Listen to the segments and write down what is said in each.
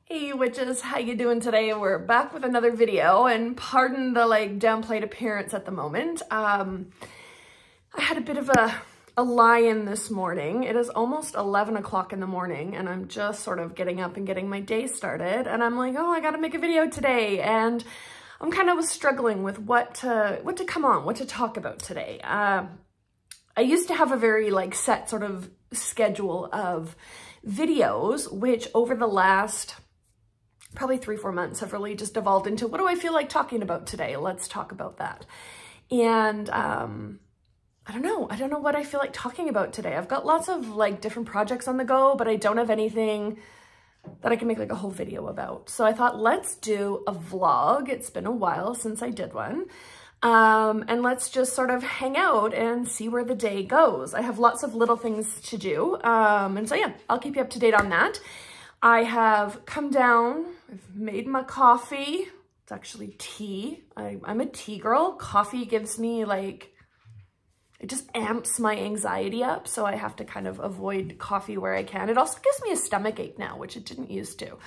Hey witches, how you doing today? We're back with another video, and pardon the downplayed appearance at the moment. I had a bit of a lie-in this morning. It is almost 11 o'clock in the morning and I'm just sort of getting up and getting my day started, and I'm like, oh, I gotta make a video today, and I'm kind of struggling with what to come on, what to talk about today. I used to have a very set sort of schedule of videos, which over the last probably 3-4 months have really just evolved into, what do I feel like talking about today? Let's talk about that. And I don't know what I feel like talking about today. I've got lots of different projects on the go, but I don't have anything that I can make a whole video about. So I thought, let's do a vlog. It's been a while since I did one. And let's just sort of hang out and see where the day goes. I have lots of little things to do. And so yeah, I'll keep you up to date on that. I have come down, I've made my coffee. It's actually tea. I'm a tea girl. Coffee gives me it just amps my anxiety up. So I have to kind of avoid coffee where I can. It also gives me a stomach ache now, which it didn't used to.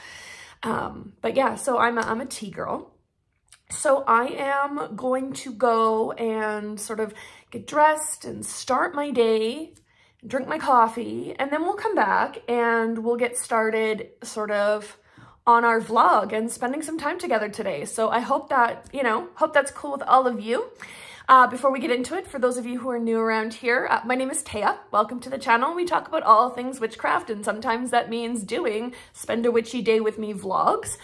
But yeah, so I'm a tea girl. So I am going to go and sort of get dressed and start my day, drink my coffee, and then we'll come back and we'll get started sort of on our vlog and spending some time together today. So I hope that, hope that's cool with all of you. Before we get into it, for those of you who are new around here, my name is Taya. Welcome to the channel. We talk about all things witchcraft, and sometimes that means doing Spend a Witchy Day with Me vlogs.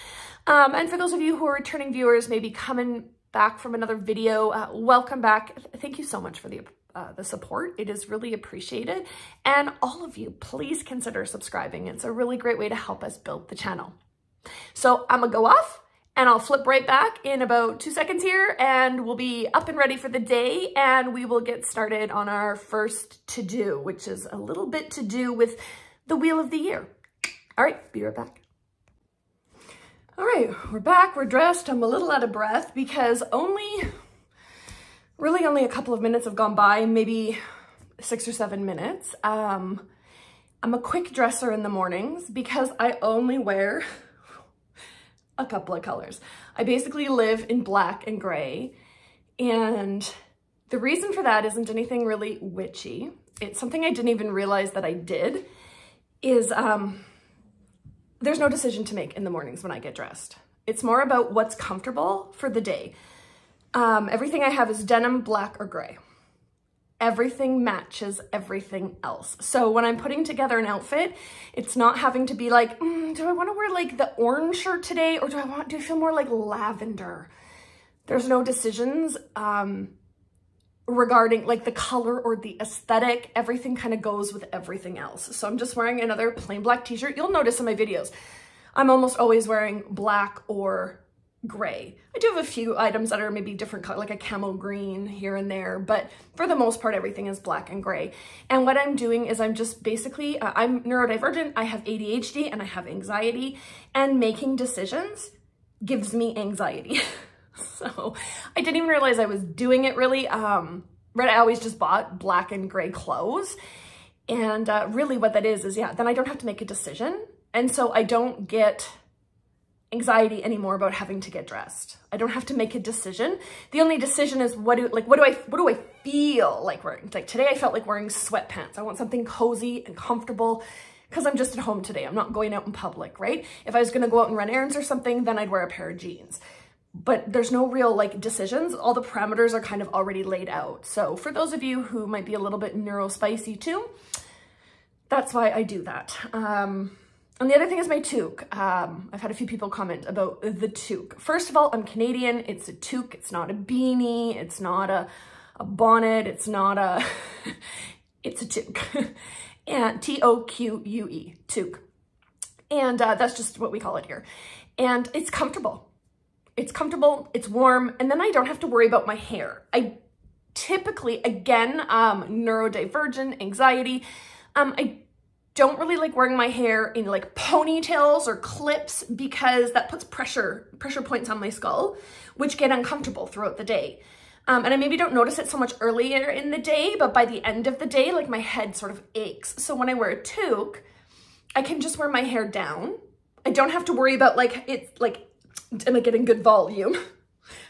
And for those of you who are returning viewers, maybe coming back from another video, welcome back. Thank you so much for the support. It is really appreciated. And all of you, please consider subscribing. It's a really great way to help us build the channel. So I'm gonna go off and I'll flip right back in about 2 seconds here, and we'll be up and ready for the day, and we will get started on our first to-do, which is a little bit to do with the Wheel of the Year. All right, be right back. All right, we're back, we're dressed. I'm a little out of breath because really only a couple of minutes have gone by, maybe 6 or 7 minutes. I'm a quick dresser in the mornings because I only wear a couple of colors. I basically live in black and gray, and the reason for that isn't anything really witchy. It's something I didn't even realize that I did, is there's no decision to make in the mornings when I get dressed. It's more about what's comfortable for the day. Everything I have is denim, black, or gray. Everything matches everything else. So when I'm putting together an outfit, it's not having to be do I want to wear the orange shirt today, or do I feel more like lavender? There's no decisions regarding the color or the aesthetic. Everything kind of goes with everything else. So I'm just wearing another plain black t-shirt. You'll notice in my videos, I'm almost always wearing black or gray. I do have a few items that are maybe different color, like a camel green here and there, but for the most part, everything is black and gray. And what I'm doing is I'm just basically, I'm neurodivergent, I have ADHD, and I have anxiety, and making decisions gives me anxiety. So I didn't even realize I was doing it really. I always just bought black and gray clothes. And really what that is, yeah, then I don't have to make a decision. And so I don't get anxiety anymore about having to get dressed. I don't have to make a decision. The only decision is what do I feel like wearing? Today I felt like wearing sweatpants. I want something cozy and comfortable because I'm just at home today. I'm not going out in public, right? If I was gonna go out and run errands or something, then I'd wear a pair of jeans. But there's no real decisions. All the parameters are kind of already laid out. So for those of you who might be a little bit neurospicy too, that's why I do that. And the other thing is my toque. I've had a few people comment about the toque. First of all, I'm Canadian. It's a toque. It's not a beanie. It's not a bonnet. It's not a, it's a toque. And T-O-Q-U-E, toque. And that's just what we call it here. And it's comfortable. It's comfortable, it's warm, and then I don't have to worry about my hair. I typically, again, neurodivergent, anxiety, I don't really like wearing my hair in ponytails or clips because that puts pressure points on my skull, which get uncomfortable throughout the day. And I maybe don't notice it so much earlier in the day, but by the end of the day, my head sort of aches. So when I wear a toque, I can just wear my hair down I don't have to worry about like, it's like, am I getting good volume?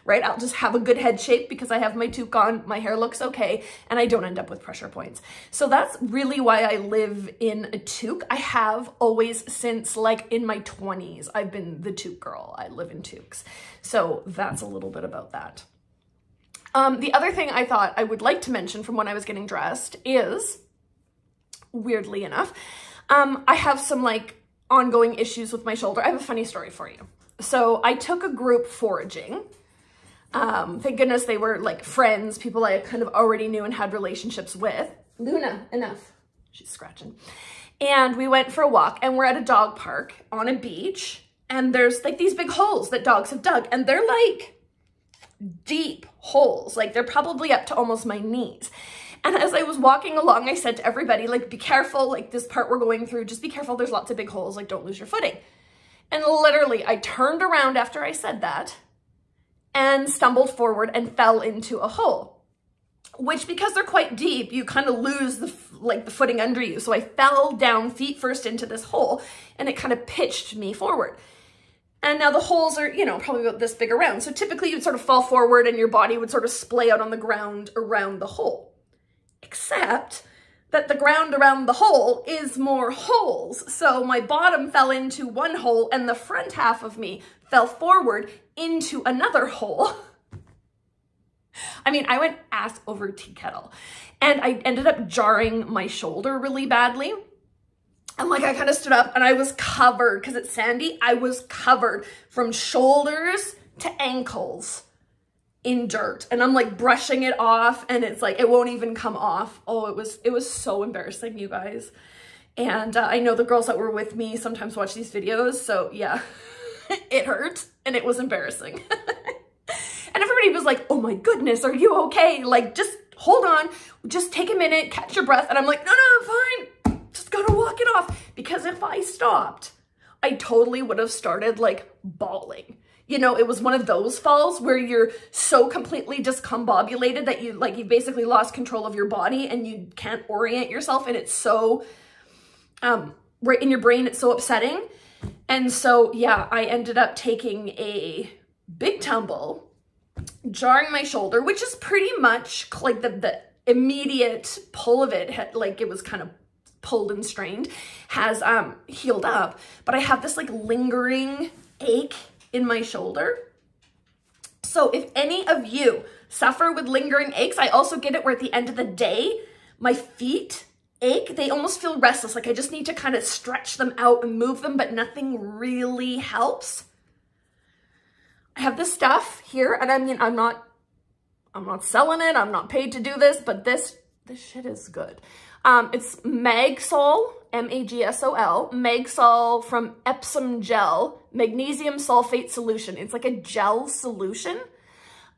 Right? I'll just have a good head shape because I have my toque on, my hair looks okay, and I don't end up with pressure points. So that's really why I live in a toque. I have always since like in my 20s, I've been the toque girl. I live in toques. So that's a little bit about that. The other thing I thought I would like to mention from when I was getting dressed is, weirdly enough, I have some like ongoing issues with my shoulder. I have a funny story for you. So I took a group foraging. Thank goodness they were like friends, people I kind of already knew and had relationships with. Luna, enough. She's scratching. And we went for a walk, and we're at a dog park on a beach, and there's like these big holes that dogs have dug, and they're like deep holes. Like they're probably up to almost my knees. And as I was walking along, I said to everybody, like, be careful, like this part we're going through, just be careful. There's lots of big holes, like don't lose your footing. And literally I turned around after I said that and stumbled forward and fell into a hole, which because they're quite deep, you kind of lose the footing under you. So I fell down feet first into this hole, and it kind of pitched me forward. And now the holes are, you know, probably about this big around. So typically you'd sort of fall forward and your body would sort of splay out on the ground around the hole, except that the ground around the hole is more holes. So my bottom fell into one hole and the front half of me fell forward into another hole. I mean, I went ass over tea kettle, and I ended up jarring my shoulder really badly. And like, I kind of stood up and I was covered, because it's sandy, I was covered from shoulders to ankles in dirt, and I'm like brushing it off, and it's like, it won't even come off. Oh, it was so embarrassing, you guys. And I know the girls that were with me sometimes watch these videos, so yeah, it hurt and it was embarrassing. And everybody was like, oh my goodness, are you okay? Like, just hold on, just take a minute, catch your breath. And I'm like, no, I'm fine, just gotta walk it off. Because if I stopped, I totally would have started like bawling. You know, it was one of those falls where you're so completely discombobulated that you basically lost control of your body and you can't orient yourself, and it's so, right in your brain, it's so upsetting. And so, yeah, I ended up taking a big tumble, jarring my shoulder, which is pretty much like the immediate pull of it, had, like it was kind of pulled and strained, has healed up. But I have this like lingering ache in my shoulder. So if any of you suffer with lingering aches, I also get it where at the end of the day, my feet ache. They almost feel restless. Like I just need to kind of stretch them out and move them, but nothing really helps. I have this stuff here, and I mean, I'm not selling it. I'm not paid to do this, but this shit is good. It's Magsol, M-A-G-S-O-L, Magsol from Epsom Gel, magnesium sulfate solution. It's like a gel solution.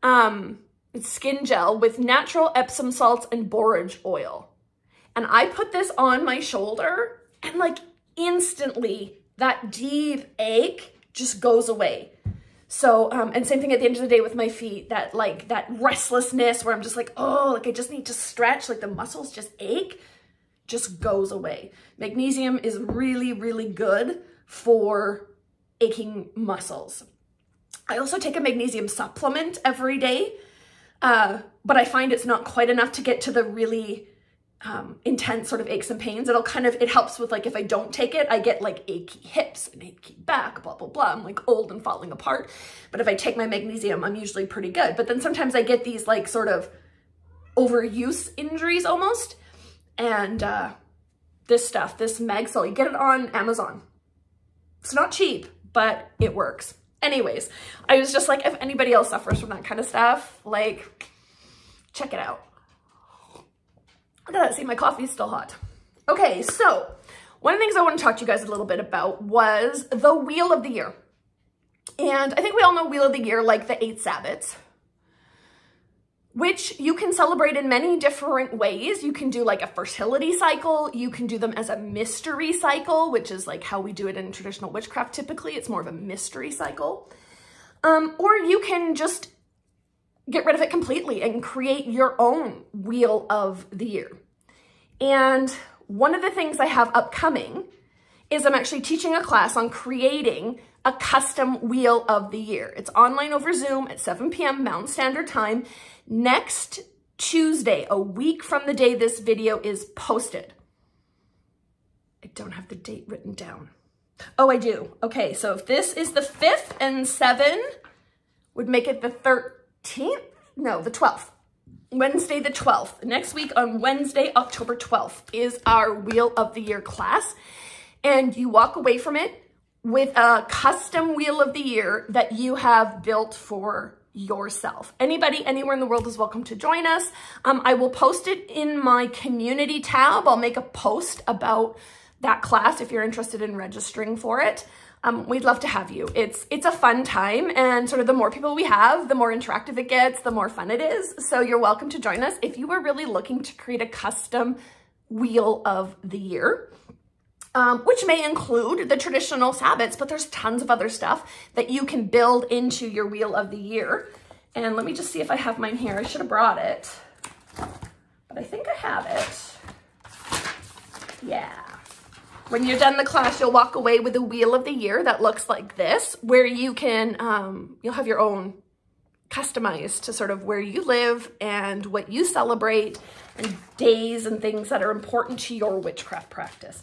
It's skin gel with natural Epsom salts and borage oil. And I put this on my shoulder, and like instantly that deep ache just goes away. So, and same thing at the end of the day with my feet, that restlessness where I'm just like, oh, like I just need to stretch, like the muscles just ache, just goes away. Magnesium is really, really good for aching muscles. I also take a magnesium supplement every day, but I find it's not quite enough to get to the really intense sort of aches and pains. It helps with like, if I don't take it, I get like achy hips and achy back, blah, blah, blah. I'm like old and falling apart. But if I take my magnesium, I'm usually pretty good. But then sometimes I get these like sort of overuse injuries almost. And this stuff, this Magsol, you get it on Amazon. It's not cheap, but it works. Anyways, I was just like, if anybody else suffers from that kind of stuff, like, check it out. See, my coffee is still hot. Okay, so one of the things I want to talk to you guys a little bit about was the Wheel of the Year. And I think we all know Wheel of the Year, like the 8 Sabbats, which you can celebrate in many different ways. You can do like a fertility cycle. You can do them as a mystery cycle, which is like how we do it in traditional witchcraft. Typically, it's more of a mystery cycle. Or you can just get rid of it completely and create your own Wheel of the Year. And one of the things I have upcoming is I'm actually teaching a class on creating a custom Wheel of the Year. It's online over Zoom at 7 p.m. Mountain Standard Time next Tuesday, a week from the day this video is posted. I don't have the date written down. Oh, I do. Okay, so if this is the 5th and 7 would make it the 13th? No, the 12th. Wednesday the 12th. Next week on Wednesday, October 12th is our Wheel of the Year class. And you walk away from it with a custom Wheel of the Year that you have built for yourself. Anybody anywhere in the world is welcome to join us. I will post it in my community tab. I'll make a post about that class if you're interested in registering for it. We'd love to have you. It's a fun time, and sort of the more people we have, the more interactive it gets, the more fun it is. So you're welcome to join us if you are really looking to create a custom Wheel of the Year. Which may include the traditional Sabbats, but there's tons of other stuff that you can build into your Wheel of the Year. And let me just see if I have mine here. I should have brought it, but I think I have it. Yeah. When you're done the class, you'll walk away with a Wheel of the Year that looks like this, where you can, you'll have your own customized to sort of where you live and what you celebrate and days and things that are important to your witchcraft practice.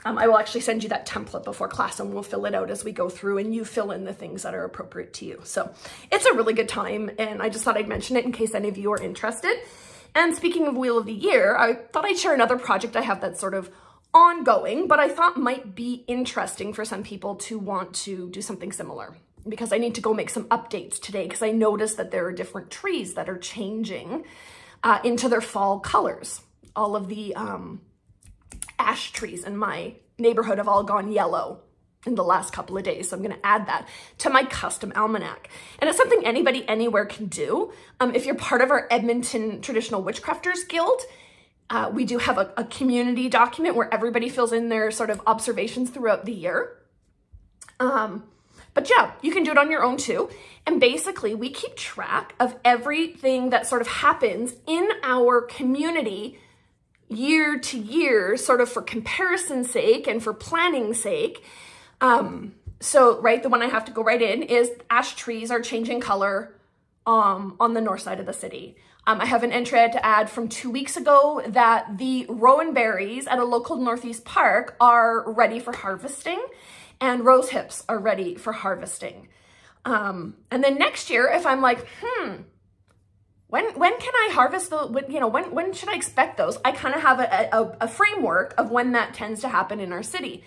I will actually send you that template before class, and we'll fill it out as we go through, and you fill in the things that are appropriate to you. So it's a really good time, and I just thought I'd mention it in case any of you are interested. And speaking of Wheel of the Year, I thought I'd share another project I have that's sort of ongoing, but I thought might be interesting for some people to want to do something similar, because I need to go make some updates today because I noticed that there are different trees that are changing into their fall colors. All of the ash trees in my neighborhood have all gone yellow in the last couple of days. So I'm going to add that to my custom almanac. And it's something anybody anywhere can do. If you're part of our Edmonton Traditional Witchcrafters Guild, we do have a community document where everybody fills in their sort of observations throughout the year. But yeah, you can do it on your own too. And basically we keep track of everything that sort of happens in our community year to year, sort of for comparison's sake and for planning's sake. So, right, the one I have to go right in is ash trees are changing color on the north side of the city. I have an entry I had to add from 2 weeks ago that the rowan berries at a local Northeast park are ready for harvesting, and rose hips are ready for harvesting. And then next year, if I'm like, when can I harvest the, you know, when should I expect those? I kind of have a framework of when that tends to happen in our city.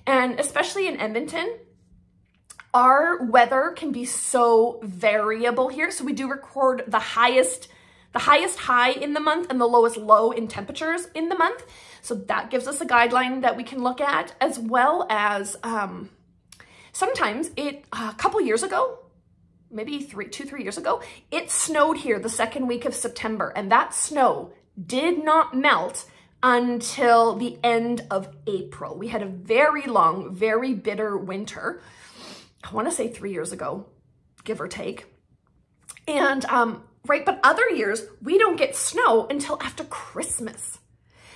And especially in Edmonton, our weather can be so variable here. So we do record the highest high in the month and the lowest low in temperatures in the month. So that gives us a guideline that we can look at, as well as sometimes a couple years ago, maybe 2-3 years ago, it snowed here the second week of September, and that snow did not melt until the end of April. We had a very long, very bitter winter. I want to say 3 years ago, give or take. And, right, but other years, we don't get snow until after Christmas.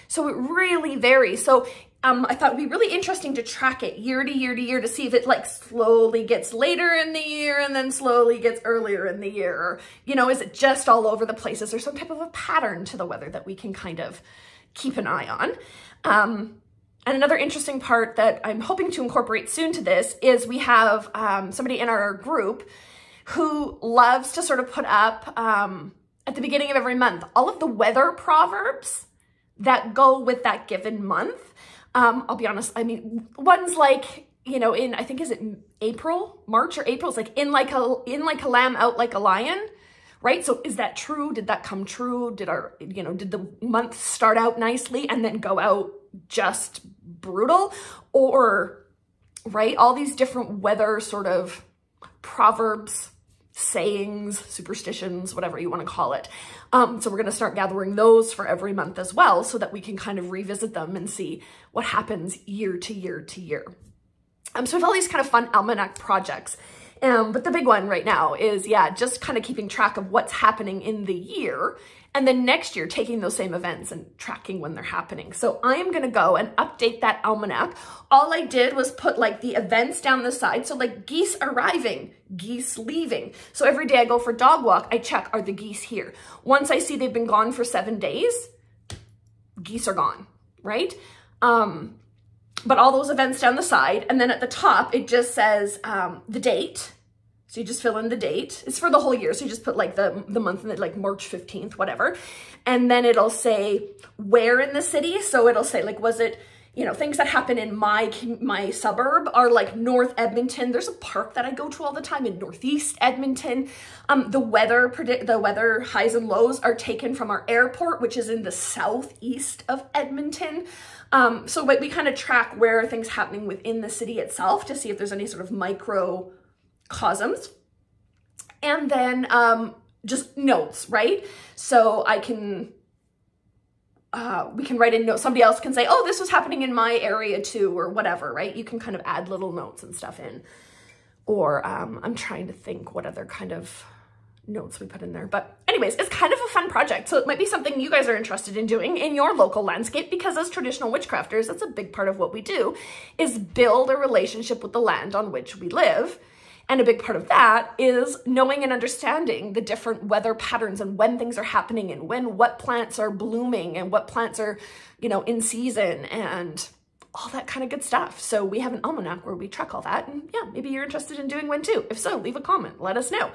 So it really varies. So I thought it'd be really interesting to track it year to year to year to see if it like slowly gets later in the year and then slowly gets earlier in the year. Or, you know, is it just all over the place? Is there some type of a pattern to the weather that we can kind of keep an eye on? And another interesting part that I'm hoping to incorporate soon to this is we have somebody in our group who loves to sort of put up at the beginning of every month all of the weather proverbs that go with that given month. I'll be honest, I mean, one's like, you know, in, I think, is it April, March or April? It's like in like a lamb, out like a lion, right? So is that true? Did that come true? Did our, you know, did the month start out nicely and then go out just brutal? Or, right, all these different weather sort of proverbs, sayings, superstitions, whatever you want to call it. So we're going to start gathering those for every month as well, so that we can kind of revisit them and see what happens year to year to year. So we have all these kind of fun almanac projects. But the big one right now is, yeah, just kind of keeping track of what's happening in the year. And then next year, taking those same events and tracking when they're happening. So I am gonna go and update that almanac. All I did was put like the events down the side. So like geese arriving, geese leaving. So every day I go for dog walk, I check, are the geese here? Once I see they've been gone for 7 days, geese are gone, right? But all those events down the side. And then at the top, it just says the date. So you just fill in the date. It's for the whole year. So you just put like the month in it, like March 15th, whatever. And then it'll say where in the city. So it'll say like, was it, you know, things that happen in my suburb are like North Edmonton. There's a park that I go to all the time in Northeast Edmonton. The weather highs and lows are taken from our airport, which is in the southeast of Edmonton. So we kind of track where are things happening within the city itself to see if there's any sort of microcosms. And then just notes, right? So I can, we can write in notes. Somebody else can say, oh, this was happening in my area too, or whatever, right? You can kind of add little notes and stuff in. Or I'm trying to think what other kind of notes we put in there. But anyways, it's kind of a fun project. So it might be something you guys are interested in doing in your local landscape, because as traditional witchcrafters, that's a big part of what we do, is build a relationship with the land on which we live. And a big part of that is knowing and understanding the different weather patterns and when things are happening and when what plants are blooming and what plants are, you know, in season and all that kind of good stuff. So we have an almanac where we track all that. And yeah, maybe you're interested in doing one too. If so, leave a comment, let us know.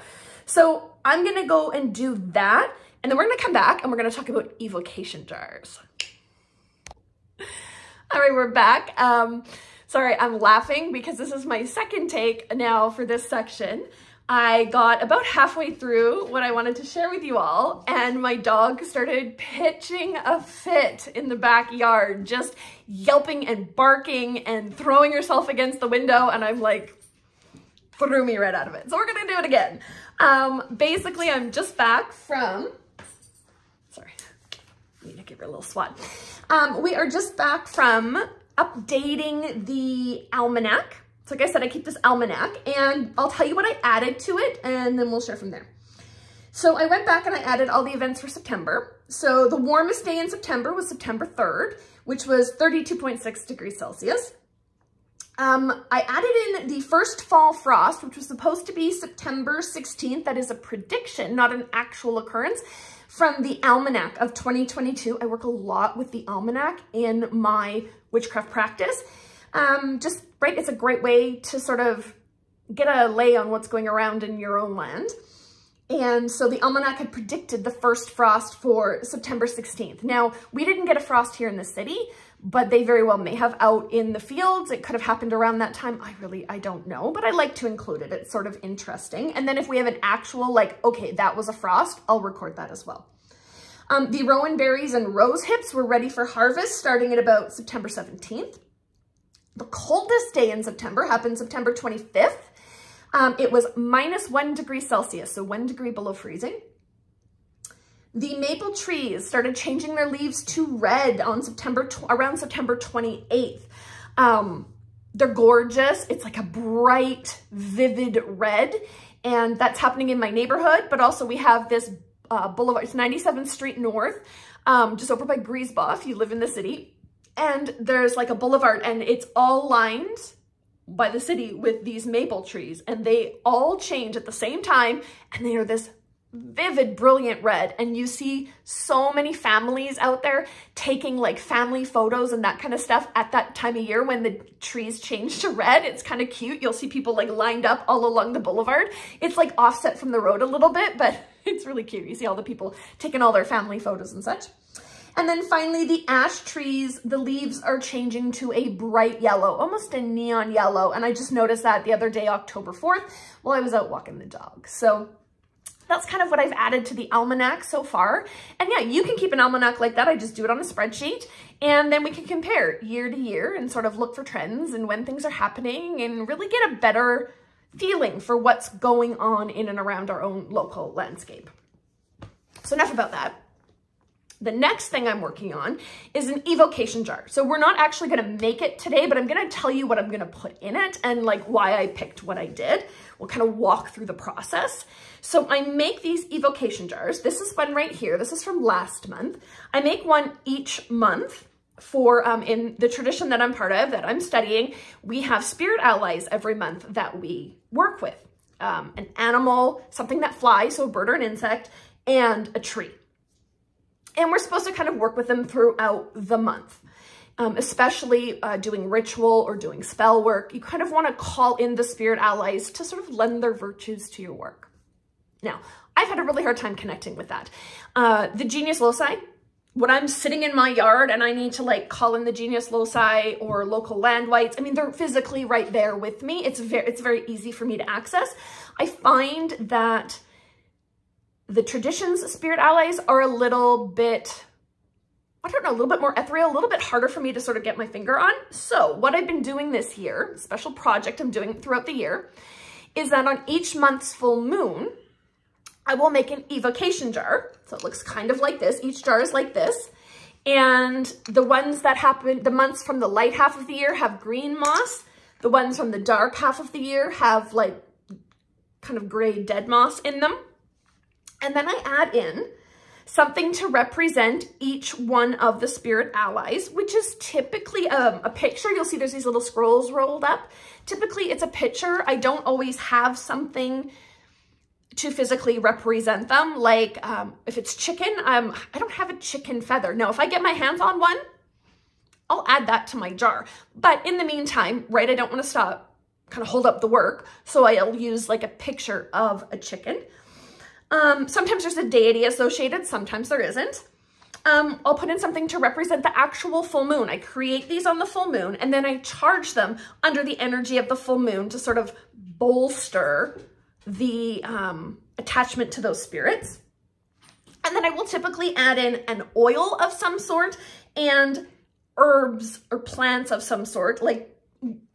So I'm gonna go and do that. And then we're gonna come back and we're gonna talk about evocation jars. All right, we're back. Sorry, I'm laughing because this is my second take now for this section. I got about halfway through what I wanted to share with you all, and my dog started pitching a fit in the backyard, just yelping and barking and throwing herself against the window, and I'm like, threw me right out of it. So we're gonna do it again. Basically, I'm just back from, sorry, I need to give her a little swat. We are just back from updating the almanac. So like I said, I keep this almanac and I'll tell you what I added to it and then we'll share from there. So I went back and I added all the events for September. So the warmest day in September was September 3rd, which was 32.6 degrees Celsius. I added in the first fall frost, which was supposed to be September 16th. That is a prediction, not an actual occurrence, from the Almanac of 2022. I work a lot with the Almanac in my witchcraft practice. Just, right, it's a great way to sort of get a lay on what's going around in your own land. And so the Almanac had predicted the first frost for September 16th. Now, we didn't get a frost here in the city, but they very well may have out in the fields. It could have happened around that time. I don't know, but I like to include it. It's sort of interesting. And then if we have an actual, like, okay, that was a frost, I'll record that as well. The rowan berries and rose hips were ready for harvest starting at about September 17th. The coldest day in September happened September 25th. It was -1 degree Celsius, so 1 degree below freezing. The maple trees started changing their leaves to red on around September 28th. They're gorgeous. It's like a bright, vivid red, and that's happening in my neighborhood, but also we have this boulevard. It's 97th Street North, just over by Griesbach, if you live in the city. And there's like a boulevard and it's all lined by the city with these maple trees, and they all change at the same time, and they are this vivid, brilliant red. And you see so many families out there taking like family photos and that kind of stuff at that time of year when the trees change to red. It's kind of cute. You'll see people like lined up all along the boulevard. It's like offset from the road a little bit, but it's really cute. You see all the people taking all their family photos and such. And then finally, the ash trees, the leaves are changing to a bright yellow, almost a neon yellow. And I just noticed that the other day, October 4th, while I was out walking the dog. So that's kind of what I've added to the almanac so far. And yeah, you can keep an almanac like that. I just do it on a spreadsheet, and then we can compare year to year and sort of look for trends and when things are happening and really get a better feeling for what's going on in and around our own local landscape. So enough about that. The next thing I'm working on is an evocation jar. So we're not actually going to make it today, but I'm going to tell you what I'm going to put in it and like why I picked what I did. We'll kind of walk through the process. So I make these evocation jars. This is one right here. This is from last month. I make one each month for, in the tradition that I'm part of, that I'm studying, we have spirit allies every month that we work with. An animal, something that flies, so a bird or an insect, and a tree. And we're supposed to kind of work with them throughout the month, especially doing ritual or doing spell work. You kind of want to call in the spirit allies to sort of lend their virtues to your work. Now, I've had a really hard time connecting with that. The genius loci, when I'm sitting in my yard and I need to like call in the genius loci or local land wights, I mean, they're physically right there with me. It's very easy for me to access. I find that the tradition's spirit allies are a little bit, I don't know, a little bit more ethereal, a little bit harder for me to sort of get my finger on. So what I've been doing this year, special project I'm doing throughout the year, is that on each month's full moon, I will make an evocation jar. So it looks kind of like this. Each jar is like this. And the ones that happen, the months from the light half of the year have green moss. The ones from the dark half of the year have like kind of gray dead moss in them. And then I add in something to represent each one of the spirit allies, which is typically a picture. You'll see there's these little scrolls rolled up. Typically it's a picture. I don't always have something to physically represent them. Like if it's chicken, I don't have a chicken feather. Now, if I get my hands on one, I'll add that to my jar. But in the meantime, right, I don't want to stop, kind of hold up the work. So I'll use like a picture of a chicken. Sometimes there's a deity associated, sometimes there isn't. I'll put in something to represent the actual full moon. I create these on the full moon and then I charge them under the energy of the full moon to sort of bolster the attachment to those spirits. And then I will typically add in an oil of some sort and herbs or plants of some sort, like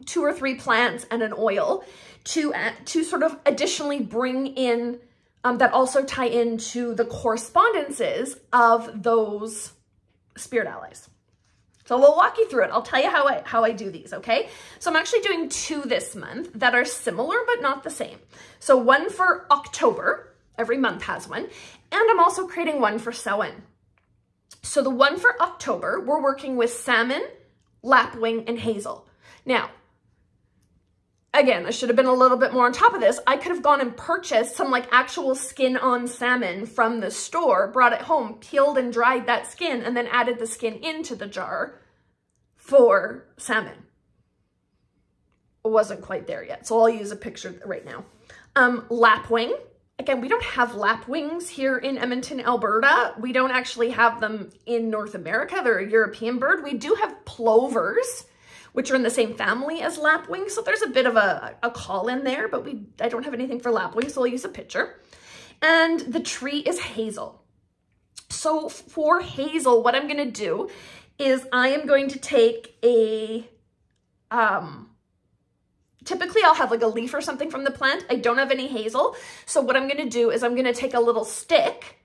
2 or 3 plants and an oil to sort of additionally bring in that also tie into the correspondences of those spirit allies. So we'll walk you through it. I'll tell you how I do these, okay? So I'm actually doing 2 this month that are similar but not the same. So one for October, every month has one, and I'm also creating one for Samhain. So the one for October, we're working with salmon, lapwing, and hazel. Now, again, I should have been a little bit more on top of this. I could have gone and purchased some like actual skin on salmon from the store, brought it home, peeled and dried that skin, and then added the skin into the jar for salmon. It wasn't quite there yet, so I'll use a picture right now. Lapwing. Again, we don't have lapwings here in Edmonton, Alberta. We don't actually have them in North America. They're a European bird. We do have plovers, which are in the same family as lapwings. So there's a bit of a call in there, but I don't have anything for lapwings, so I'll use a picture. And the tree is hazel. So for hazel, what I'm gonna do is I am going to take a, typically I'll have like a leaf or something from the plant. I don't have any hazel. So what I'm gonna do is I'm gonna take a little stick,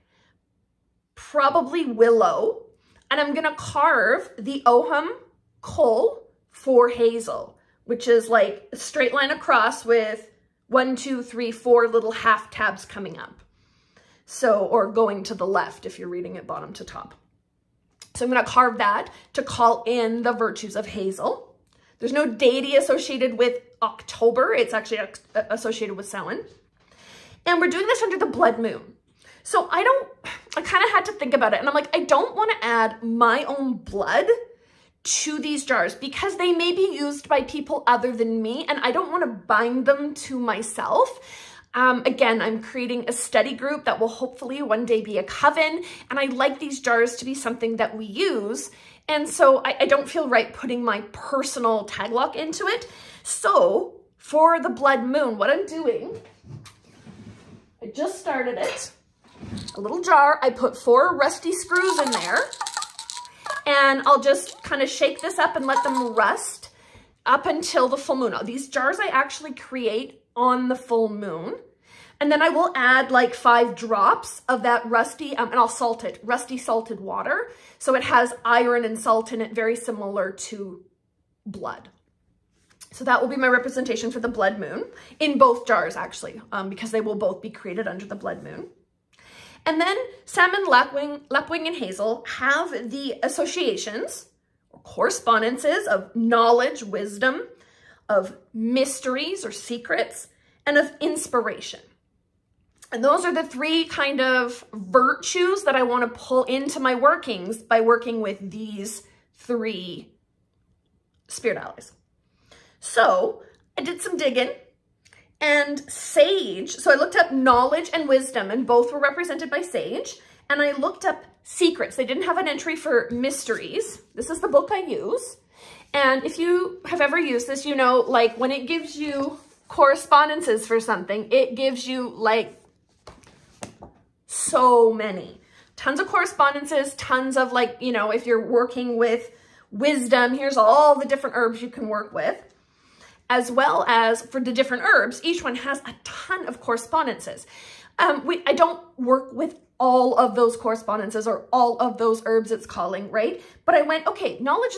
probably willow, and I'm gonna carve the Oham coal for hazel, which is like a straight line across with 1, 2, 3, 4 little half tabs coming up. So, or going to the left if you're reading it bottom to top. So I'm going to carve that to call in the virtues of hazel. There's no deity associated with October. It's actually associated with Samhain. And we're doing this under the blood moon. So I kind of had to think about it. And I'm like, I don't want to add my own blood to these jars because they may be used by people other than me and I don't want to bind them to myself. Again, I'm creating a study group that will hopefully one day be a coven, and I like these jars to be something that we use, and so I don't feel right putting my personal tag lock into it. So for the blood moon, what I'm doing, I just started it, a little jar, I put 4 rusty screws in there, and I'll just kind of shake this up and let them rust up until the full moon. Now, these jars I actually create on the full moon. And then I will add like 5 drops of that rusty, and I'll salt it, rusty salted water. So it has iron and salt in it, very similar to blood. So that will be my representation for the blood moon in both jars, actually, because they will both be created under the blood moon. And then salmon, lapwing, and hazel have the associations or correspondences of knowledge, wisdom, of mysteries or secrets, and of inspiration. And those are the 3 kind of virtues that I want to pull into my workings by working with these 3 spirit allies. So I did some digging, and sage, so I looked up knowledge and wisdom, and both were represented by sage, and I looked up secrets. They didn't have an entry for mysteries. This is the book I use. And if you have ever used this, you know, like when it gives you correspondences for something, it gives you like so many, tons of correspondences, tons of like, you know, if you're working with wisdom, here's all the different herbs you can work with. As well as for the different herbs, each one has a ton of correspondences. I don't work with all of those correspondences or all of those herbs it's calling, right? But I went, okay, knowledge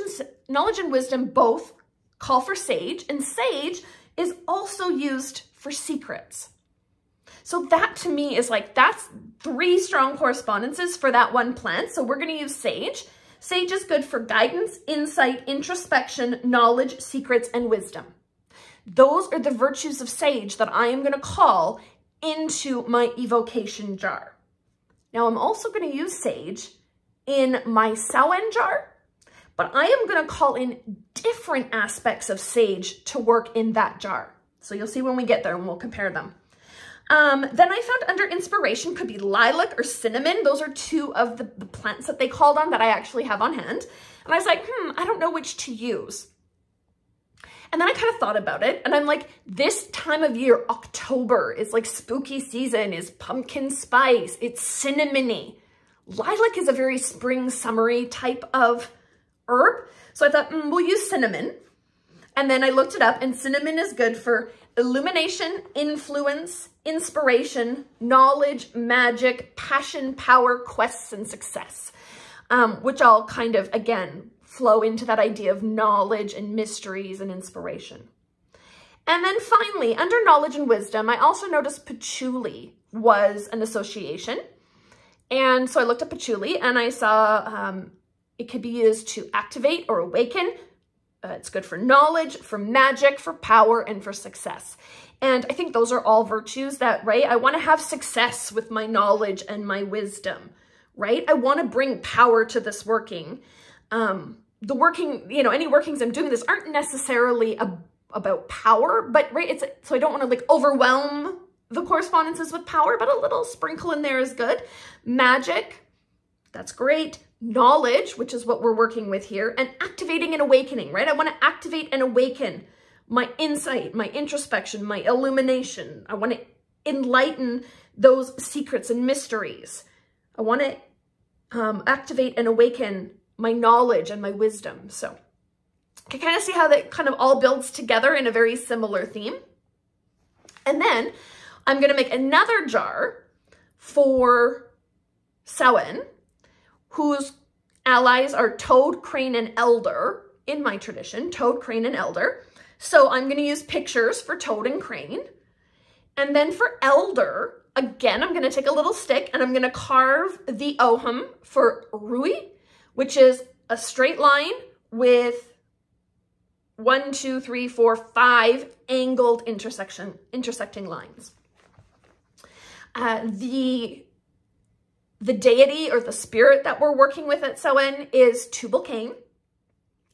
and wisdom both call for sage, and sage is also used for secrets. So that to me is like, that's 3 strong correspondences for that one plant. So we're going to use sage. Sage is good for guidance, insight, introspection, knowledge, secrets, and wisdom. Those are the virtues of sage that I am going to call into my evocation jar. Now I'm also going to use sage in my Samhain jar, but I am going to call in different aspects of sage to work in that jar. So you'll see when we get there and we'll compare them. Then I found under inspiration could be lilac or cinnamon. Those are 2 of the plants that they called on that I actually have on hand. And I was like, I don't know which to use. And then I kind of thought about it, and I'm like, this time of year, October, is like spooky season, is pumpkin spice, it's cinnamony. Lilac is a very spring, summery type of herb. So I thought, we'll use cinnamon. And then I looked it up, and cinnamon is good for illumination, influence, inspiration, knowledge, magic, passion, power, quests, and success, which all kind of, again, flow into that idea of knowledge and mysteries and inspiration. And then finally, under knowledge and wisdom, I also noticed patchouli was an association. And so I looked at patchouli and I saw it could be used to activate or awaken. It's good for knowledge, for magic, for power, and for success. And I think those are all virtues that, right? I want to have success with my knowledge and my wisdom, right? I want to bring power to this working. The working, you know, any workings I'm doing this aren't necessarily about power, but right, so I don't want to like overwhelm the correspondences with power, but a little sprinkle in there is good. Magic, that's great. Knowledge, which is what we're working with here, and activating and awakening, right? I want to activate and awaken my insight, my introspection, my illumination. I want to enlighten those secrets and mysteries. I want to activate and awaken my knowledge and my wisdom. So you can kind of see how that kind of all builds together in a very similar theme. And then I'm going to make another jar for Samhain, whose allies are toad, crane, and elder in my tradition, toad, crane, and elder. So I'm going to use pictures for toad and crane. And then for elder, again, I'm going to take a little stick and I'm going to carve the oham for Rui, which is a straight line with 1, 2, 3, 4, 5 angled intersecting lines. The deity or the spirit that we're working with at Samhain is Tubal Cain.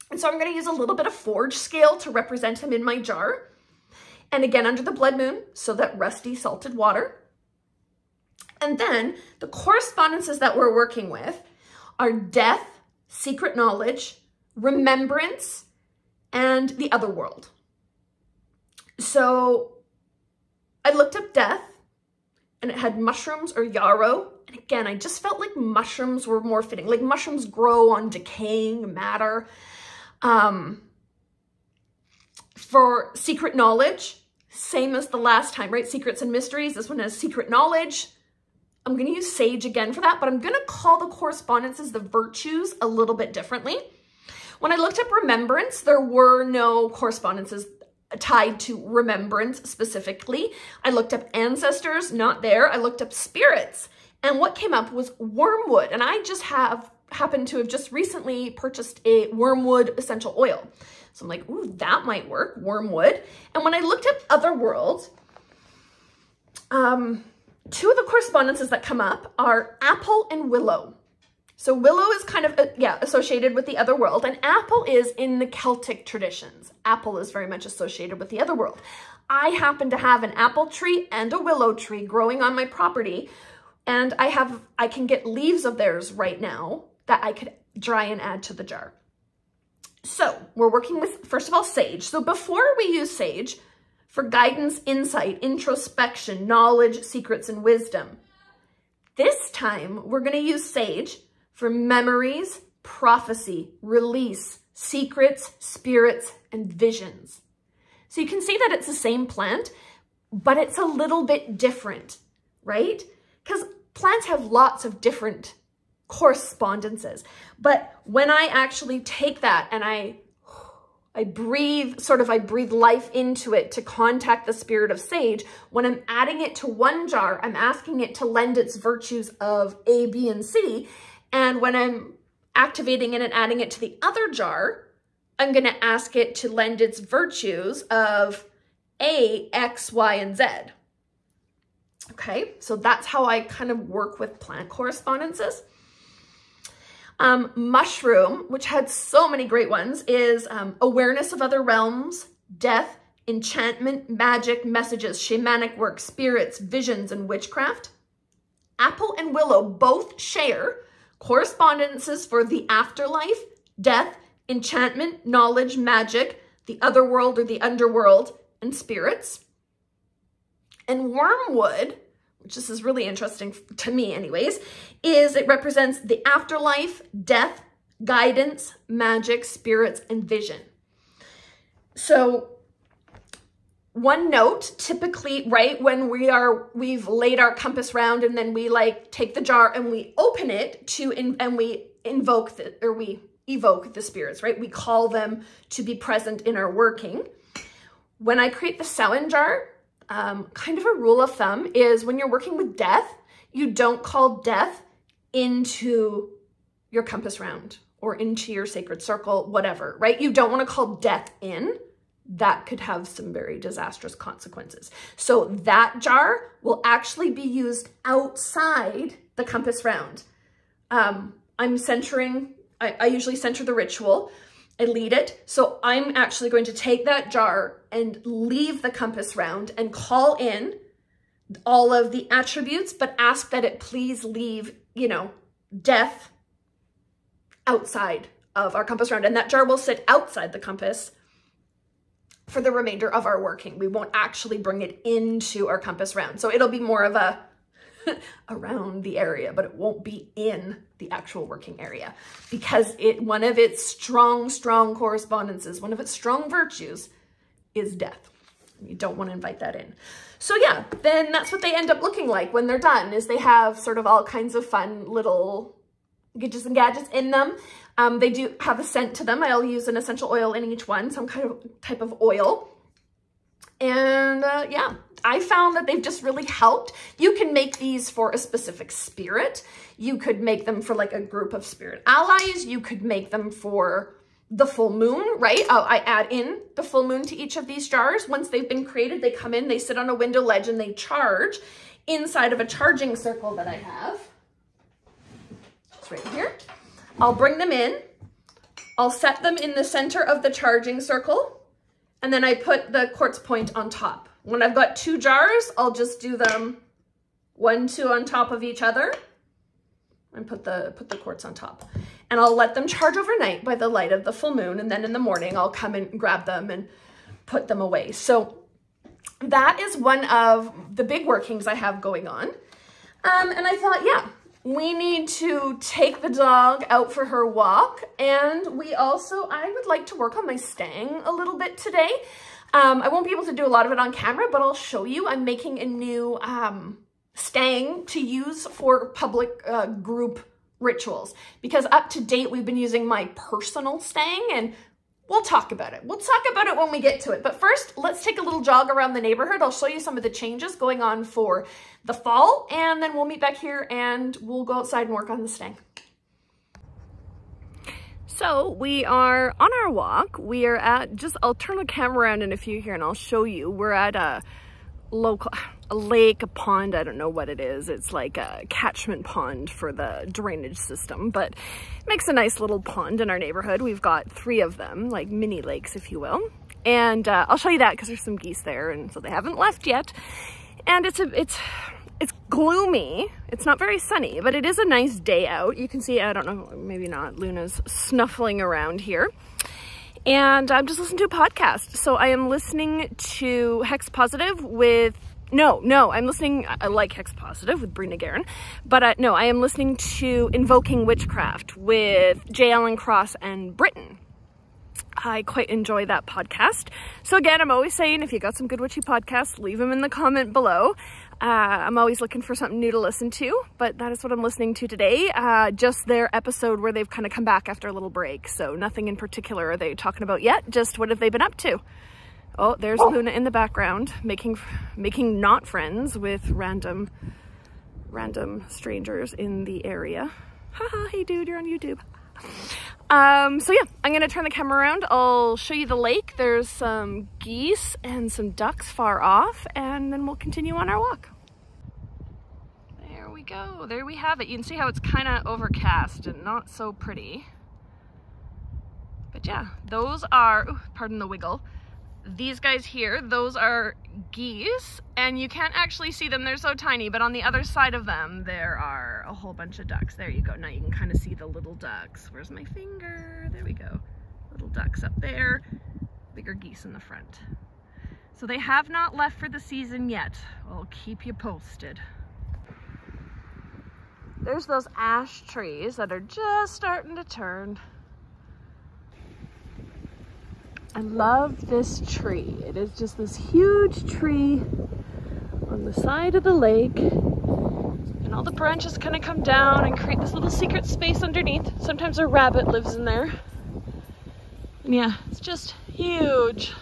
And so I'm going to use a little bit of forge scale to represent him in my jar. And again, under the blood moon, so that rusty salted water. And then the correspondences that we're working with are death, secret knowledge, remembrance, and the other world. So I looked up death, and it had mushrooms or yarrow. And again, I just felt like mushrooms were more fitting. Like mushrooms grow on decaying matter. For secret knowledge, same as the last time, right? Secrets and mysteries. This one has secret knowledge. I'm going to use sage again for that, but I'm going to call the correspondences, the virtues, a little bit differently. When I looked up remembrance, there were no correspondences tied to remembrance specifically. I looked up ancestors, not there. I looked up spirits, and what came up was wormwood. And I just happened to have just recently purchased a wormwood essential oil. So I'm like, ooh, that might work, wormwood. And when I looked up other worlds, two of the correspondences that come up are apple and willow. So willow is kind of, associated with the other world, and apple is in the Celtic traditions. Apple is very much associated with the other world. I happen to have an apple tree and a willow tree growing on my property, and I can get leaves of theirs right now that I could dry and add to the jar. So we're working with, first of all, sage. So before we use sage for guidance, insight, introspection, knowledge, secrets, and wisdom, this time we're going to use sage for memories, prophecy, release, secrets, spirits, and visions. So you can see that it's the same plant, but it's a little bit different, right? Because plants have lots of different correspondences. But when I actually take that and I breathe life into it to contact the spirit of sage, when I'm adding it to one jar, I'm asking it to lend its virtues of A, B, and C. And when I'm activating it and adding it to the other jar, I'm going to ask it to lend its virtues of A, X, Y, and Z. Okay, so that's how I kind of work with plant correspondences. Mushroom, which had so many great ones, is awareness of other realms, death, enchantment, magic, messages, shamanic work, spirits, visions, and witchcraft. Apple and willow both share correspondences for the afterlife, death, enchantment, knowledge, magic, the other world or the underworld, and spirits. And wormwood, which this is really interesting to me anyways, is it represents the afterlife, death, guidance, magic, spirits, and vision. So one note, typically, right, when we've laid our compass round and then we like take the jar and we open it and we evoke the spirits, right? We call them to be present in our working. When I create the Samhain jar, kind of a rule of thumb is when you're working with death, you don't call death into your compass round or into your sacred circle, whatever, right? You don't want to call death in. That could have some very disastrous consequences. So that jar will actually be used outside the compass round. I'm centering, I usually center the ritual. I lead it. So I'm actually going to take that jar and leave the compass round and call in all of the attributes, but ask that it please leave, death outside of our compass round. And that jar will sit outside the compass for the remainder of our working. We won't actually bring it into our compass round. So it'll be more of a around the area, but it won't be in the actual working area because one of its strong correspondences, one of its strong virtues is death. You don't want to invite that in. So yeah, then that's what they end up looking like when they're done, is they have sort of all kinds of fun little gadgets and gadgets in them. They do have a scent to them. I'll use an essential oil in each one, some kind of type of oil. And yeah, I found that they've just really helped. You can make these for a specific spirit. You could make them for like a group of spirit allies. You could make them for the full moon, right? I add in the full moon to each of these jars. Once they've been created, they come in, they sit on a window ledge, and they charge inside of a charging circle that I have. It's right here. I'll bring them in. I'll set them in the center of the charging circle. And then I put the quartz point on top. When I've got two jars, I'll just do them 1, 2 on top of each other and put the quartz on top. And I'll let them charge overnight by the light of the full moon. And then in the morning, I'll come and grab them and put them away. So that is one of the big workings I have going on. And I thought, yeah, we need to take the dog out for her walk. And I would like to work on my stang a little bit today. I won't be able to do a lot of it on camera, but I'll show you. I'm making a new stang to use for public group rituals, because up to date we've been using my personal stang, and we'll talk about it. We'll talk about it when we get to it. But first, let's take a little jog around the neighborhood. I'll show you some of the changes going on for the fall, and then we'll meet back here and we'll go outside and work on the stang. So we are on our walk. We are at I'll turn the camera around in a few here and I'll show you. We're at a lake, a pond, I don't know what it is. It's like a catchment pond for the drainage system, but it makes a nice little pond in our neighborhood. We've got 3 of them, like mini lakes, if you will. And I'll show you that because there's some geese there, and so they haven't left yet. And it's gloomy. It's not very sunny, but it is a nice day out. You can see, I don't know, maybe not, Luna's snuffling around here. And I'm just listening to a podcast. So I am listening to Hex Positive with, I like Hex Positive with Brina Guerin, but no, I am listening to Invoking Witchcraft with J. Allen Cross and Britton. I quite enjoy that podcast. So again, I'm always saying, if you got some good witchy podcasts, leave them in the comment below. I'm always looking for something new to listen to, but that is what I'm listening to today. Just their episode where they've kind of come back after a little break. So nothing in particular are they talking about yet, just what have they been up to. Oh, there's Luna in the background, making not friends with random strangers in the area. Haha, hey dude, you're on YouTube. So yeah, I'm gonna turn the camera around. I'll show you the lake. There's some geese and some ducks far off, and then we'll continue on our walk. There we go. There we have it. You can see how it's kind of overcast and not so pretty. But yeah, those are, ooh, pardon the wiggle. These guys here, those are geese, and you can't actually see them, they're so tiny, but on the other side of them there are a whole bunch of ducks. There you go, now you can kind of see the little ducks. Where's my finger? There we go. Little ducks up there, bigger geese in the front. So they have not left for the season yet. I'll keep you posted. There's those ash trees that are just starting to turn. I love this tree. It is just this huge tree on the side of the lake, and all the branches kind of come down and create this little secret space underneath. Sometimes a rabbit lives in there. And yeah, it's just huge.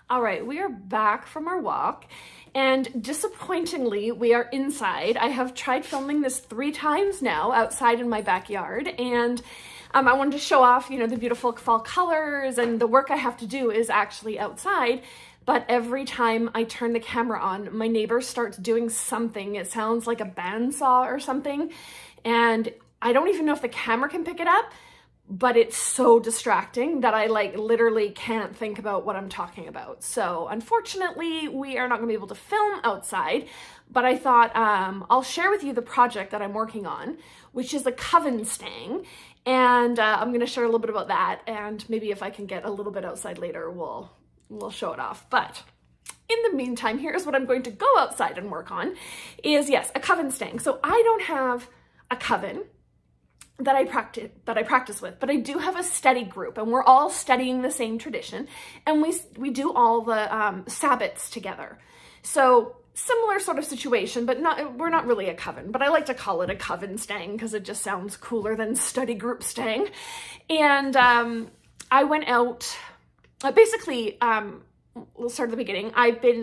All right, we are back from our walk, and disappointingly, we are inside. I have tried filming this 3 times now outside in my backyard, and I wanted to show off, you know, the beautiful fall colors, and the work I have to do is actually outside. But every time I turn the camera on, my neighbor starts doing something. It sounds like a bandsaw or something. And I don't even know if the camera can pick it up, but it's so distracting that I like literally can't think about what I'm talking about. So unfortunately, we are not gonna be able to film outside, but I thought I'll share with you the project that I'm working on, which is a Coven Sting. And I'm gonna share a little bit about that, and maybe if I can get a little bit outside later, we'll show it off. But in the meantime, here's what I'm going to go outside and work on is, yes, a Coven Sting. So I don't have a coven that I practice with, but I do have a study group, and we're all studying the same tradition, and we do all the Sabbats together. So similar sort of situation, but we're not really a coven, but I like to call it a Coven Sting because it just sounds cooler than study group stang. And I went out, basically, let's start at the beginning.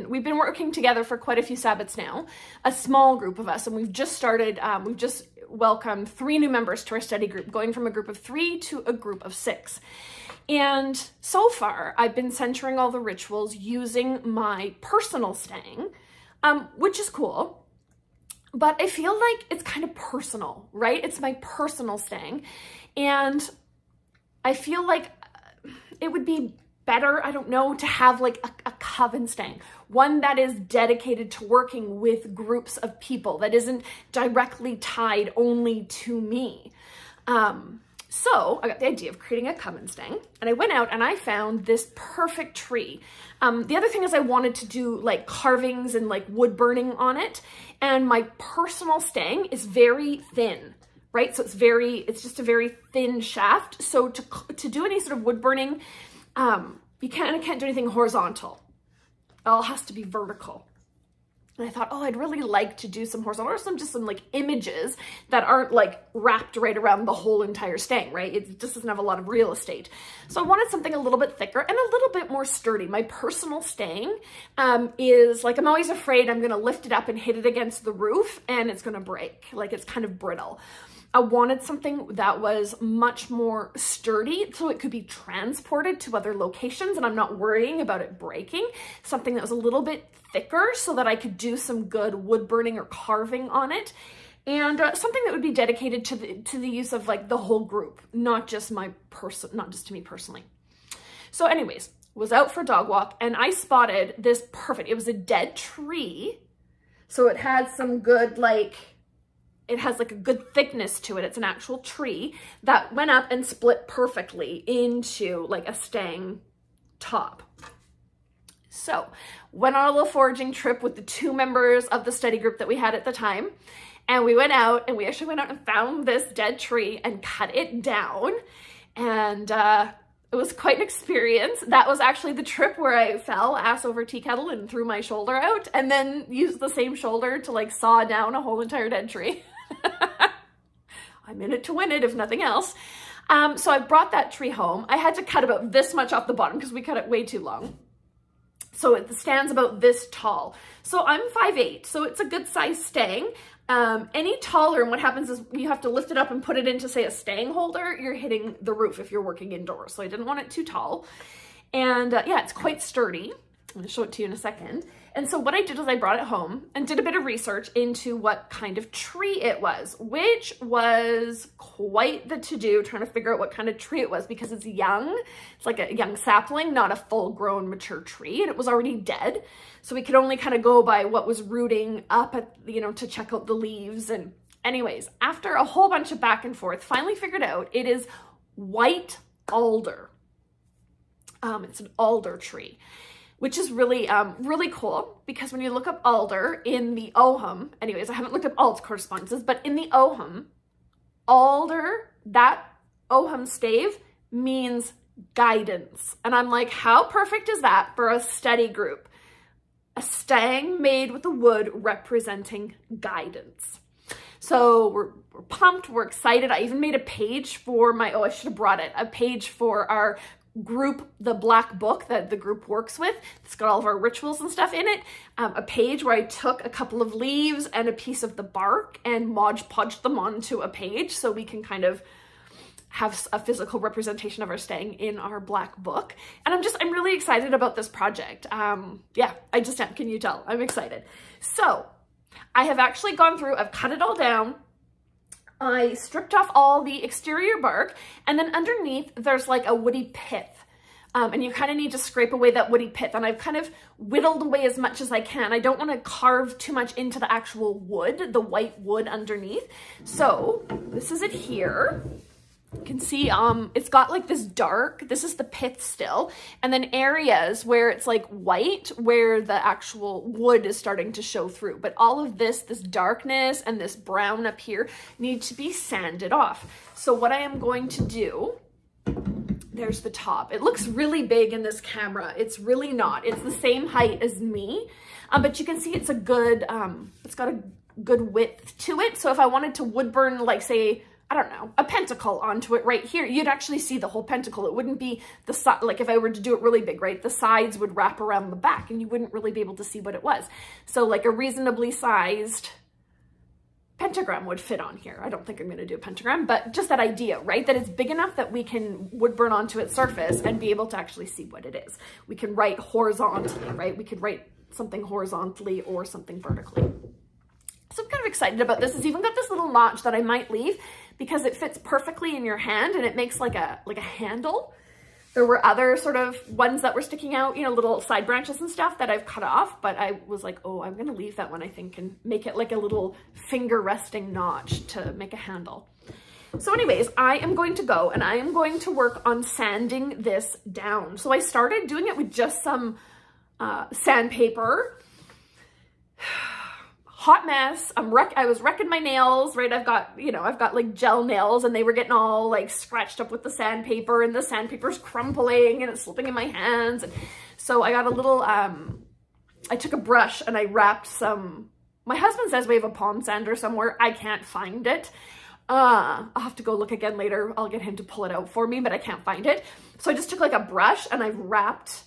We've been working together for quite a few Sabbats now, a small group of us, and we've just started, we've just welcomed 3 new members to our study group, going from a group of 3 to a group of 6. And so far, I've been centering all the rituals using my personal stang, which is cool, but I feel like it's kind of personal, right? It's my personal stang, and I feel like it would be better, I don't know, to have like a Coven Sting, one that is dedicated to working with groups of people, that isn't directly tied only to me. So I got the idea of creating a Coven Sting, and I went out and I found this perfect tree. The other thing is I wanted to do like carvings and like wood burning on it, and my personal stang is very thin, right? So it's just a very thin shaft. So to do any sort of wood burning, I can't do anything horizontal. It all has to be vertical. And I thought, oh, I'd really like to do some horizontal or just some like images that aren't like wrapped right around the whole entire stang, right? It just doesn't have a lot of real estate. So I wanted something a little bit thicker and a little bit more sturdy. My personal stang is like, I'm always afraid I'm going to lift it up and hit it against the roof and it's going to break. Like it's kind of brittle. I wanted something that was much more sturdy so it could be transported to other locations and I'm not worrying about it breaking. Something that was a little bit thicker so that I could do some good wood burning or carving on it. And something that would be dedicated to the use of like the whole group, not just to me personally. So anyways, was out for a dog walk and I spotted this perfect, it was a dead tree. So it had some good like, it has like a good thickness to it. It's an actual tree that went up and split perfectly into like a stang top. So went on a little foraging trip with the 2 members of the study group that we had at the time. And we went out and we actually went out and found this dead tree and cut it down. And it was quite an experience. That was actually the trip where I fell ass over tea kettle and threw my shoulder out and then used the same shoulder to like saw down a whole entire dead tree. I'm in it to win it, if nothing else. So I brought that tree home. I had to cut about this much off the bottom because we cut it way too long. So it stands about this tall. So I'm 5'8", so it's a good size stang. Any taller, and what happens is you have to lift it up and put it into, say, a stang holder. You're hitting the roof if you're working indoors. So I didn't want it too tall. And yeah, it's quite sturdy. I'm going to show it to you in a second. And so what I did was I brought it home and did a bit of research into what kind of tree it was, which was quite the to-do, trying to figure out what kind of tree it was because it's young. It's like a young sapling, not a full-grown mature tree, and it was already dead. So we could only kind of go by what was rooting up at, you know, to check out the leaves. And anyways, after a whole bunch of back and forth, finally figured out it is white alder. It's an alder tree, which is really, really cool because when you look up alder in the OHM, anyways, I haven't looked up alt correspondences, but in the OHM, alder, that OHM stave means guidance. And I'm like, how perfect is that for a study group? A stang made with the wood representing guidance. So we're pumped, we're excited. I even made a page for my, oh, I should have brought it, a page for our group, the black book that the group works with. It's got all of our rituals and stuff in it. A page where I took a couple of leaves and a piece of the bark and Mod Podged them onto a page so we can kind of have a physical representation of our stang in our black book. And I'm really excited about this project. Yeah, I just am. Can you tell? I'm excited. So I have actually gone through, I've cut it all down. I stripped off all the exterior bark, and then underneath there's like a woody pith. And you kind of need to scrape away that woody pith, and I've kind of whittled away as much as I can. I don't want to carve too much into the actual wood, the white wood underneath. So this is it here. You can see it's got like this dark, this is the pith still, and then areas where it's like white where the actual wood is starting to show through. But all of this darkness and this brown up here need to be sanded off. So what I am going to do, there's the top. It looks really big in this camera. It's really not. It's the same height as me, but you can see it's a good, it's got a good width to it. So if I wanted to wood burn, like say, I don't know, a pentacle onto it right here, you'd actually see the whole pentacle. It wouldn't be the side, like if I were to do it really big, right? The sides would wrap around the back and you wouldn't really be able to see what it was. So like a reasonably sized pentagram would fit on here. I don't think I'm going to do a pentagram, but just that idea, right? That it's big enough that we can wood burn onto its surface and be able to actually see what it is. We can write horizontally, right? We could write something horizontally or something vertically. So I'm kind of excited about this. It's even got this little notch that I might leave because it fits perfectly in your hand and it makes like a handle. There were other sort of ones that were sticking out, you know, little side branches and stuff that I've cut off, but I was like, oh, I'm going to leave that one, I think, and make it like a little finger resting notch to make a handle. So anyways, I am going to go and I am going to work on sanding this down. So I started doing it with just some sandpaper. hot mess. I was wrecking my nails, right? I've got, you know, I've got like gel nails and they were getting all like scratched up with the sandpaper, and the sandpaper's crumpling and it's slipping in my hands. And so I got a little, I took a brush and I wrapped some, my husband says we have a palm sander somewhere. I can't find it. I'll have to go look again later. I'll get him to pull it out for me, but I can't find it. So I just took like a brush and I wrapped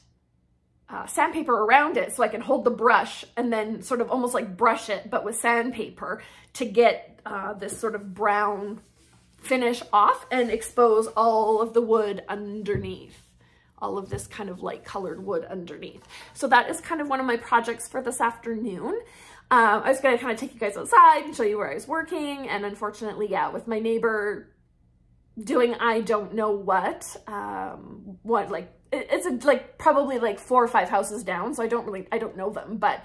sandpaper around it so I can hold the brush and then sort of almost like brush it, but with sandpaper, to get this sort of brown finish off and expose all of the wood underneath, all of this kind of light colored wood underneath. So that is kind of one of my projects for this afternoon. I was going to kind of take you guys outside and show you where I was working, and unfortunately, yeah, with my neighbor doing I don't know what like, it's like probably like 4 or 5 houses down, so I don't know them, but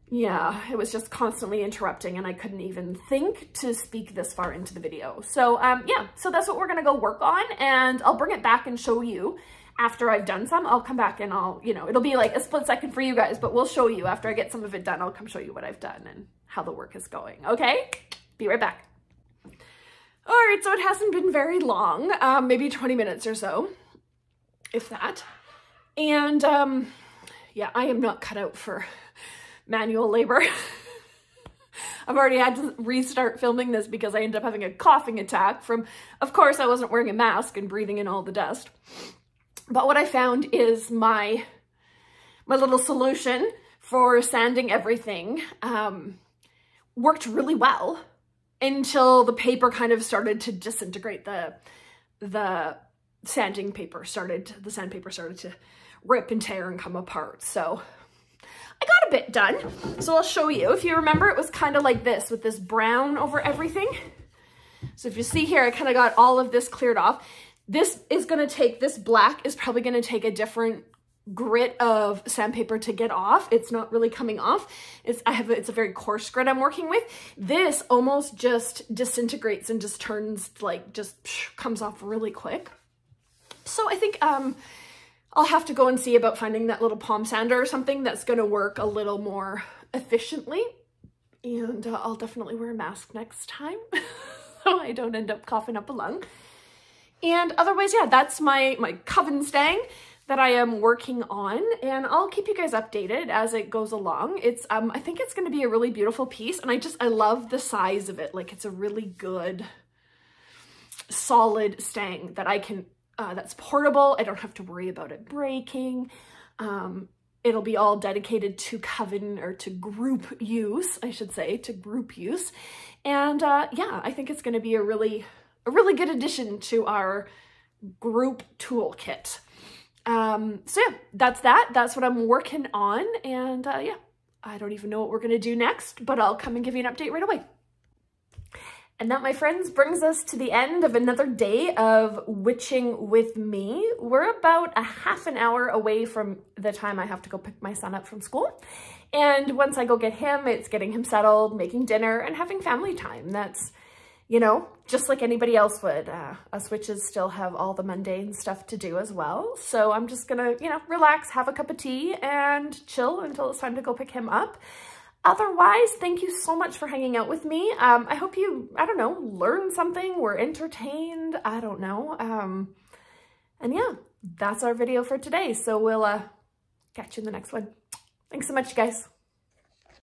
yeah, it was just constantly interrupting and I couldn't even think to speak this far into the video. So yeah, so that's what we're gonna go work on, and I'll bring it back and show you after I've done some. I'll come back and I'll, you know, it'll be like a split second for you guys, but we'll show you after I get some of it done. I'll come show you what I've done and how the work is going, okay? Be right back. All right, so it hasn't been very long, maybe 20 minutes or so, if that. And yeah, I am not cut out for manual labor. I've already had to restart filming this because I ended up having a coughing attack from, of course, I wasn't wearing a mask and breathing in all the dust. But what I found is my little solution for sanding everything worked really well until the paper kind of started to disintegrate. The sandpaper started to rip and tear and come apart. So I got a bit done. So I'll show you. If you remember, it was kind of like this with this brown over everything. So if you see here, I kind of got all of this cleared off. This is going to take, this black is probably going to take a different grit of sandpaper to get off. It's not really coming off. It's a very coarse grit I'm working with. This almost just disintegrates and just turns like, just comes off really quick. So I think I'll have to go and see about finding that little palm sander or something that's going to work a little more efficiently. And I'll definitely wear a mask next time so I don't end up coughing up a lung. And otherwise, yeah, that's my Coven Sting that I am working on, and I'll keep you guys updated as it goes along. It's I think it's going to be a really beautiful piece, and I love the size of it. Like, it's a really good solid stang that I can that's portable. I don't have to worry about it breaking. It'll be all dedicated to Coven, or to group use, I should say, to group use. And yeah, I think it's going to be a really good addition to our group toolkit. So yeah, that's what I'm working on. And yeah, I don't even know what we're going to do next, but I'll come and give you an update right away. And that, my friends, brings us to the end of another day of witching with me. We're about a half an hour away from the time I have to go pick my son up from school. And once I go get him, it's getting him settled, making dinner, and having family time. That's, you know, just like anybody else would. Us witches still have all the mundane stuff to do as well. So I'm just gonna, you know, relax, have a cup of tea, and chill until it's time to go pick him up. Otherwise, thank you so much for hanging out with me. I hope you, I don't know, learned something, were entertained, I don't know. And yeah, that's our video for today. So we'll catch you in the next one. Thanks so much, you guys.